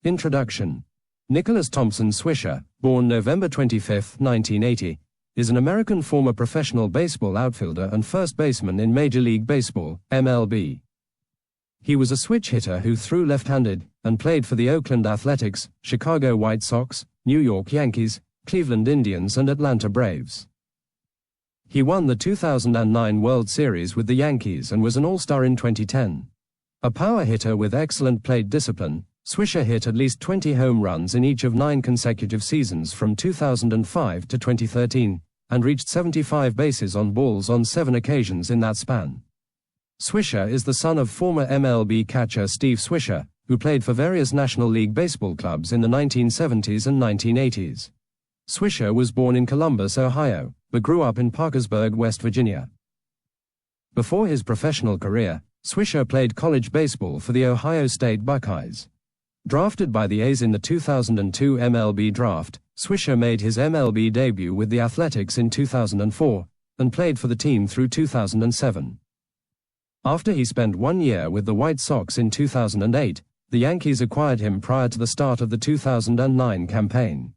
Introduction. Nicholas Thompson Swisher, born November 25, 1980, is an American former professional baseball outfielder and first baseman in Major League Baseball, MLB. He was a switch hitter who threw left-handed, and played for the Oakland Athletics, Chicago White Sox, New York Yankees, Cleveland Indians and Atlanta Braves. He won the 2009 World Series with the Yankees and was an All-Star in 2010. A power hitter with excellent plate discipline, Swisher hit at least 20 home runs in each of 9 consecutive seasons from 2005 to 2013, and reached 75 bases on balls on 7 occasions in that span. Swisher is the son of former MLB catcher Steve Swisher, who played for various National League Baseball clubs in the 1970s and 1980s. Swisher was born in Columbus, Ohio, but grew up in Parkersburg, West Virginia. Before his professional career, Swisher played college baseball for the Ohio State Buckeyes. Drafted by the A's in the 2002 MLB draft, Swisher made his MLB debut with the Athletics in 2004, and played for the team through 2007. After he spent 1 year with the White Sox in 2008, the Yankees acquired him prior to the start of the 2009 campaign.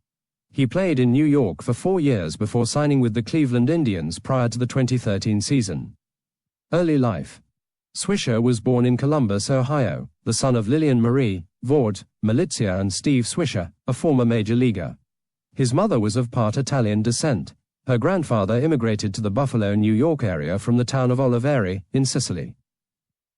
He played in New York for 4 years before signing with the Cleveland Indians prior to the 2013 season. Early life. Swisher was born in Columbus, Ohio, the son of Lillian Marie, Vaught, Malizia and Steve Swisher, a former major leaguer. His mother was of part Italian descent. Her grandfather immigrated to the Buffalo, New York area from the town of Oliveri, in Sicily.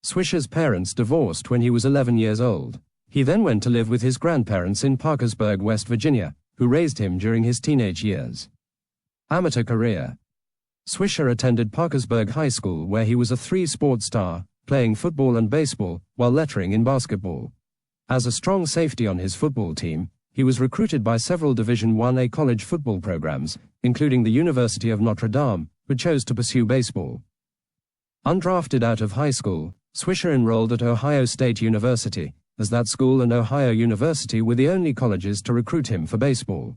Swisher's parents divorced when he was 11 years old. He then went to live with his grandparents in Parkersburg, West Virginia, who raised him during his teenage years. Amateur career. Swisher attended Parkersburg High School, where he was a 3-sport star, playing football and baseball, while lettering in basketball. As a strong safety on his football team, he was recruited by several Division I college football programs, including the University of Notre Dame, but chose to pursue baseball. Undrafted out of high school, Swisher enrolled at Ohio State University, as that school and Ohio University were the only colleges to recruit him for baseball.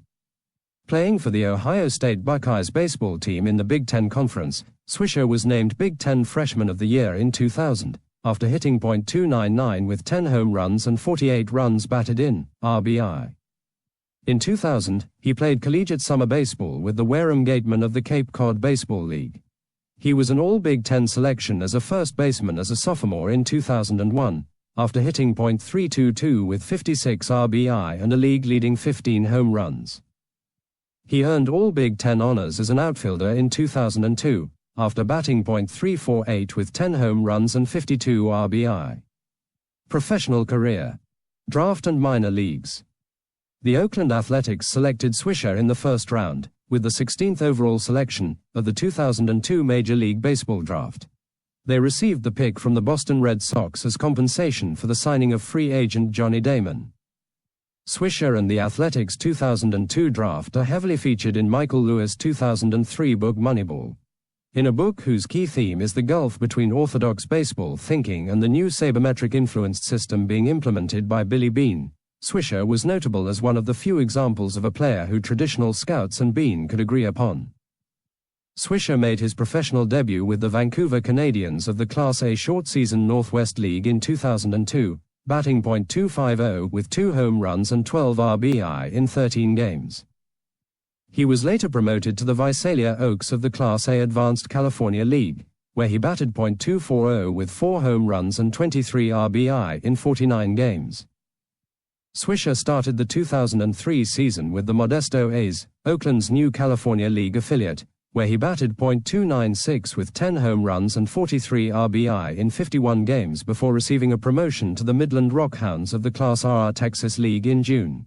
Playing for the Ohio State Buckeyes baseball team in the Big Ten Conference, Swisher was named Big Ten Freshman of the Year in 2000, after hitting .299 with 10 home runs and 48 runs batted in, RBI. In 2000, he played collegiate summer baseball with the Wareham Gatemen of the Cape Cod Baseball League. He was an All-Big Ten selection as a first baseman as a sophomore in 2001, after hitting .322 with 56 RBI and a league-leading 15 home runs. He earned all Big Ten honors as an outfielder in 2002, after batting .348 with 10 home runs and 52 RBI. Professional career. Draft and minor leagues. The Oakland Athletics selected Swisher in the first round, with the 16th overall selection of the 2002 Major League Baseball draft. They received the pick from the Boston Red Sox as compensation for the signing of free agent Johnny Damon. Swisher and the Athletics' 2002 draft are heavily featured in Michael Lewis' 2003 book Moneyball. In a book whose key theme is the gulf between orthodox baseball thinking and the new sabermetric-influenced system being implemented by Billy Beane, Swisher was notable as one of the few examples of a player who traditional scouts and Beane could agree upon. Swisher made his professional debut with the Vancouver Canadians of the Class A short-season Northwest League in 2002, batting .250 with 2 home runs and 12 RBI in 13 games. He was later promoted to the Visalia Oaks of the Class A Advanced California League, where he batted .240 with 4 home runs and 23 RBI in 49 games. Swisher started the 2003 season with the Modesto A's, Oakland's new California League affiliate, where he batted .296 with 10 home runs and 43 RBI in 51 games before receiving a promotion to the Midland Rockhounds of the Class R Texas League in June.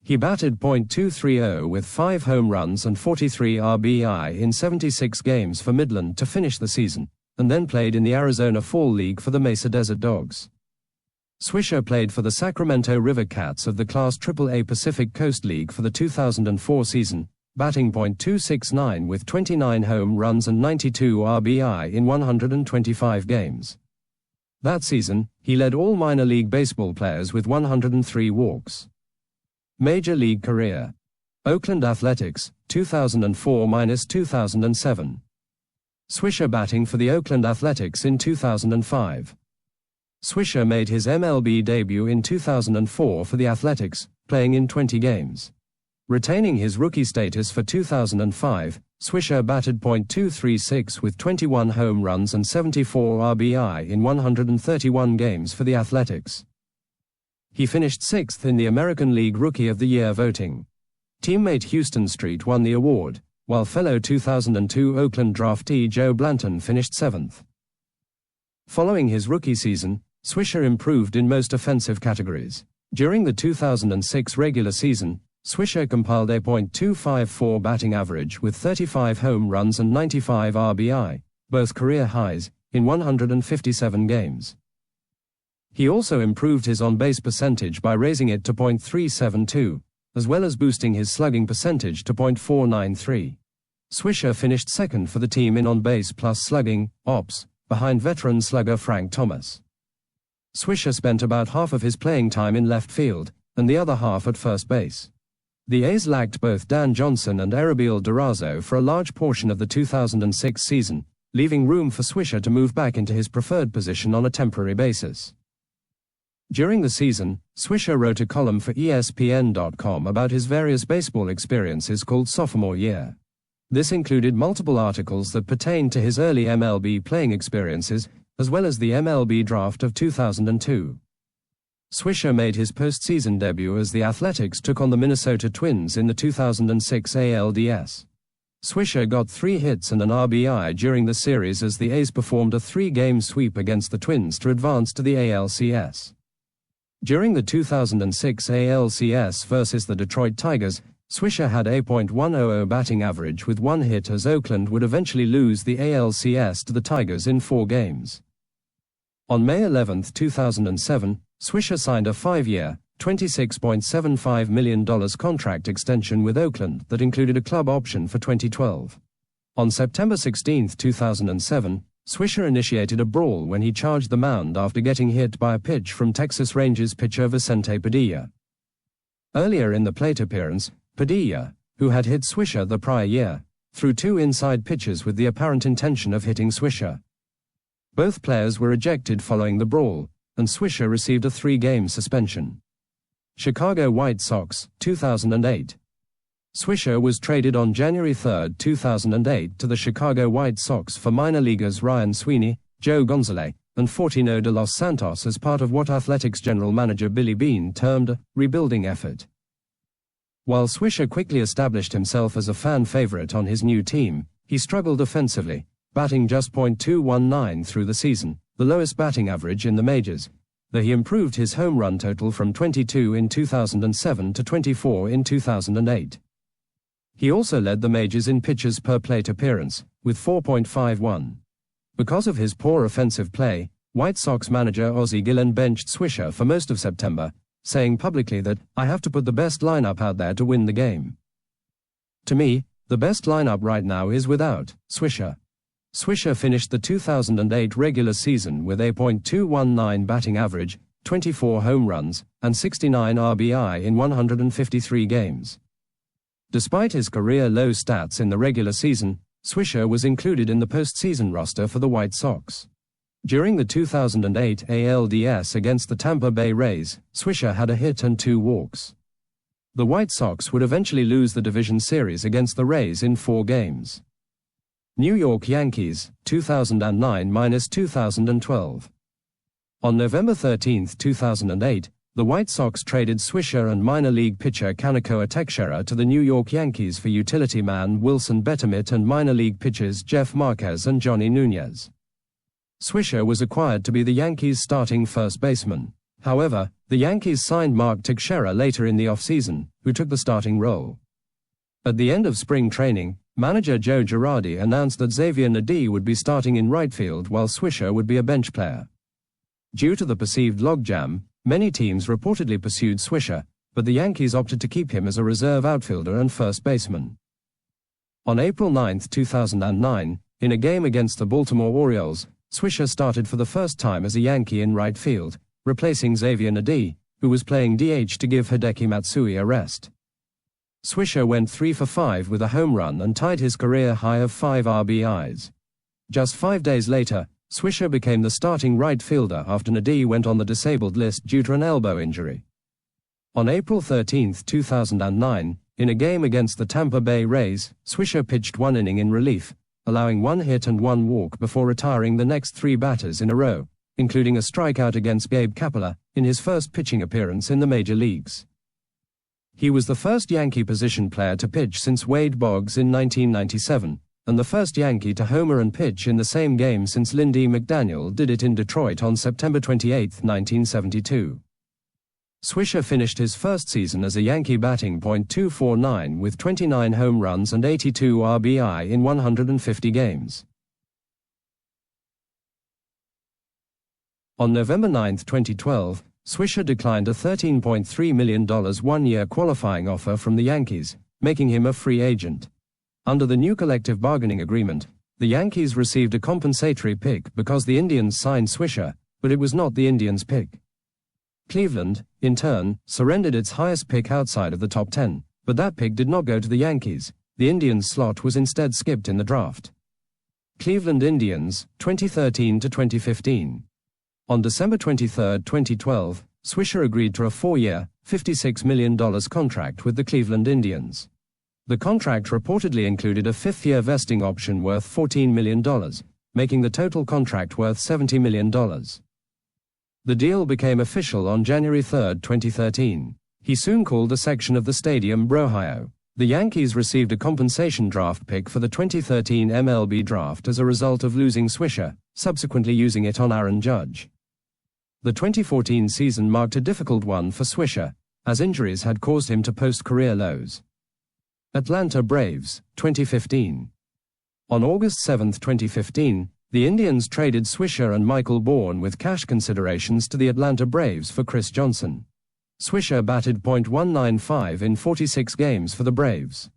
He batted .230 with 5 home runs and 43 RBI in 76 games for Midland to finish the season, and then played in the Arizona Fall League for the Mesa Desert Dogs. Swisher played for the Sacramento River Cats of the Class AAA Pacific Coast League for the 2004 season, batting .269 with 29 home runs and 92 RBI in 125 games. That season, he led all minor league baseball players with 103 walks. Major League career. Oakland Athletics, 2004–2007. Swisher batting for the Oakland Athletics in 2005. Swisher made his MLB debut in 2004 for the Athletics, playing in 20 games. Retaining his rookie status for 2005, Swisher batted .236 with 21 home runs and 74 RBI in 131 games for the Athletics. He finished 6th in the American League Rookie of the Year voting. Teammate Houston Street won the award, while fellow 2002 Oakland draftee Joe Blanton finished 7th. Following his rookie season, Swisher improved in most offensive categories. During the 2006 regular season, Swisher compiled a .254 batting average with 35 home runs and 95 RBI, both career highs, in 157 games. He also improved his on-base percentage by raising it to .372, as well as boosting his slugging percentage to .493. Swisher finished second for the team in on-base plus slugging, OPS, behind veteran slugger Frank Thomas. Swisher spent about half of his playing time in left field, and the other half at first base. The A's lacked both Dan Johnson and Arabil Durazo for a large portion of the 2006 season, leaving room for Swisher to move back into his preferred position on a temporary basis. During the season, Swisher wrote a column for ESPN.com about his various baseball experiences called Sophomore Year. This included multiple articles that pertained to his early MLB playing experiences, as well as the MLB draft of 2002. Swisher made his postseason debut as the Athletics took on the Minnesota Twins in the 2006 ALDS. Swisher got 3 hits and an RBI during the series as the A's performed a 3-game sweep against the Twins to advance to the ALCS. During the 2006 ALCS versus the Detroit Tigers, Swisher had a .100 batting average with 1 hit as Oakland would eventually lose the ALCS to the Tigers in 4 games. On May 11, 2007, Swisher signed a 5-year, $26.75 million contract extension with Oakland that included a club option for 2012. On September 16, 2007, Swisher initiated a brawl when he charged the mound after getting hit by a pitch from Texas Rangers pitcher Vicente Padilla. Earlier in the plate appearance, Padilla, who had hit Swisher the prior year, threw 2 inside pitches with the apparent intention of hitting Swisher. Both players were ejected following the brawl, and Swisher received a 3-game suspension. Chicago White Sox, 2008. Swisher was traded on January 3, 2008 to the Chicago White Sox for minor leaguers Ryan Sweeney, Joe Gonzalez, and Fortino de los Santos as part of what Athletics general manager Billy Beane termed a rebuilding effort. While Swisher quickly established himself as a fan favorite on his new team, he struggled offensively, batting just .219 through the season, the lowest batting average in the majors, though he improved his home run total from 22 in 2007 to 24 in 2008. He also led the majors in pitches per plate appearance, with 4.51. Because of his poor offensive play, White Sox manager Ozzie Guillen benched Swisher for most of September, saying publicly that, "I have to put the best lineup out there to win the game." To me, the best lineup right now is without Swisher. Swisher finished the 2008 regular season with a .219 batting average, 24 home runs, and 69 RBI in 153 games. Despite his career-low stats in the regular season, Swisher was included in the postseason roster for the White Sox. During the 2008 ALDS against the Tampa Bay Rays, Swisher had a hit and 2 walks. The White Sox would eventually lose the division series against the Rays in 4 games. New York Yankees, 2009–2012. On November 13, 2008, the White Sox traded Swisher and minor league pitcher Kaneko Teixeira to the New York Yankees for utility man Wilson Betemit and minor league pitchers Jeff Marquez and Johnny Nunez. Swisher was acquired to be the Yankees' starting first baseman. However, the Yankees signed Mark Teixeira later in the offseason, who took the starting role. At the end of spring training, manager Joe Girardi announced that Xavier Nadi would be starting in right field while Swisher would be a bench player. Due to the perceived logjam, many teams reportedly pursued Swisher, but the Yankees opted to keep him as a reserve outfielder and first baseman. On April 9, 2009, in a game against the Baltimore Orioles, Swisher started for the first time as a Yankee in right field, replacing Xavier Nadi, who was playing DH to give Hideki Matsui a rest. Swisher went 3 for 5 with a home run and tied his career high of 5 RBIs. Just 5 days later, Swisher became the starting right fielder after Nadie went on the disabled list due to an elbow injury. On April 13, 2009, in a game against the Tampa Bay Rays, Swisher pitched one inning in relief, allowing 1 hit and 1 walk before retiring the next 3 batters in a row, including a strikeout against Gabe Kapler in his first pitching appearance in the major leagues. He was the first Yankee position player to pitch since Wade Boggs in 1997, and the first Yankee to homer and pitch in the same game since Lindy McDaniel did it in Detroit on September 28, 1972. Swisher finished his first season as a Yankee batting .249 with 29 home runs and 82 RBI in 150 games. On November 9, 2012, Swisher declined a $13.3 million one-year qualifying offer from the Yankees, making him a free agent. Under the new collective bargaining agreement, the Yankees received a compensatory pick because the Indians signed Swisher, but it was not the Indians' pick. Cleveland, in turn, surrendered its highest pick outside of the top 10, but that pick did not go to the Yankees. The Indians' slot was instead skipped in the draft. Cleveland Indians, 2013 to 2015. On December 23, 2012, Swisher agreed to a 4-year, $56 million contract with the Cleveland Indians. The contract reportedly included a 5th-year vesting option worth $14 million, making the total contract worth $70 million. The deal became official on January 3, 2013. He soon called a section of the stadium Brohio. The Yankees received a compensation draft pick for the 2013 MLB draft as a result of losing Swisher, subsequently using it on Aaron Judge. The 2014 season marked a difficult one for Swisher, as injuries had caused him to post career lows. Atlanta Braves, 2015. On August 7, 2015, the Indians traded Swisher and Michael Bourn with cash considerations to the Atlanta Braves for Chris Johnson. Swisher batted .195 in 46 games for the Braves.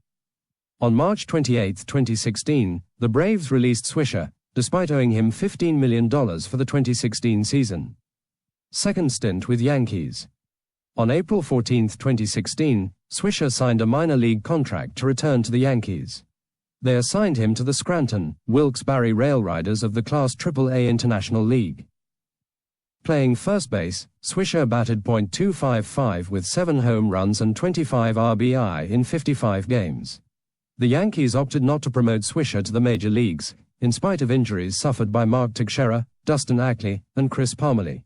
On March 28, 2016, the Braves released Swisher, despite owing him $15 million for the 2016 season. Second stint with Yankees. On April 14, 2016, Swisher signed a minor league contract to return to the Yankees. They assigned him to the Scranton, Wilkes-Barre Railriders of the Class AAA International League. Playing first base, Swisher batted .255 with 7 home runs and 25 RBI in 55 games. The Yankees opted not to promote Swisher to the major leagues, in spite of injuries suffered by Mark Teixeira, Dustin Ackley, and Chris Parmelee.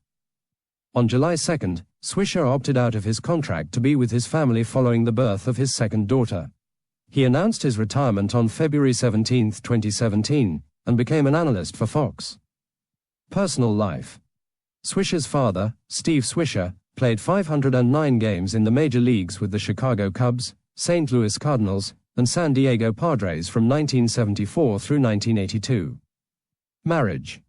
On July 2, Swisher opted out of his contract to be with his family following the birth of his second daughter. He announced his retirement on February 17, 2017, and became an analyst for Fox. Personal life. Swisher's father, Steve Swisher, played 509 games in the major leagues with the Chicago Cubs, St. Louis Cardinals, and San Diego Padres from 1974 through 1982. Marriage.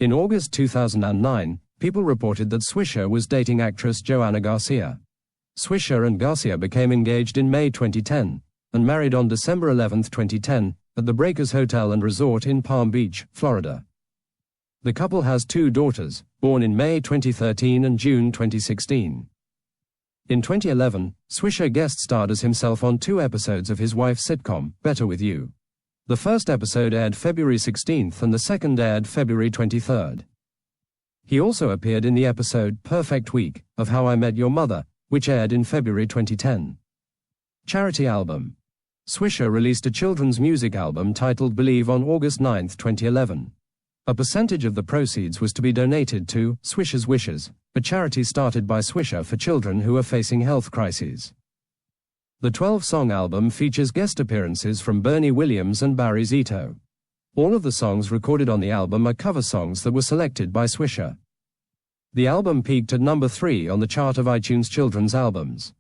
In August 2009, people reported that Swisher was dating actress Joanna Garcia. Swisher and Garcia became engaged in May 2010, and married on December 11, 2010, at the Breakers Hotel and Resort in Palm Beach, Florida. The couple has 2 daughters, born in May 2013 and June 2016. In 2011, Swisher guest starred as himself on 2 episodes of his wife's sitcom, Better With You. The first episode aired February 16 and the second aired February 23. He also appeared in the episode Perfect Week of How I Met Your Mother, which aired in February 2010. Charity album. Swisher released a children's music album titled Believe on August 9, 2011. A percentage of the proceeds was to be donated to Swisher's Wishes, a charity started by Swisher for children who are facing health crises. The 12-song album features guest appearances from Bernie Williams and Barry Zito. All of the songs recorded on the album are cover songs that were selected by Swisher. The album peaked at number 3 on the chart of iTunes children's albums.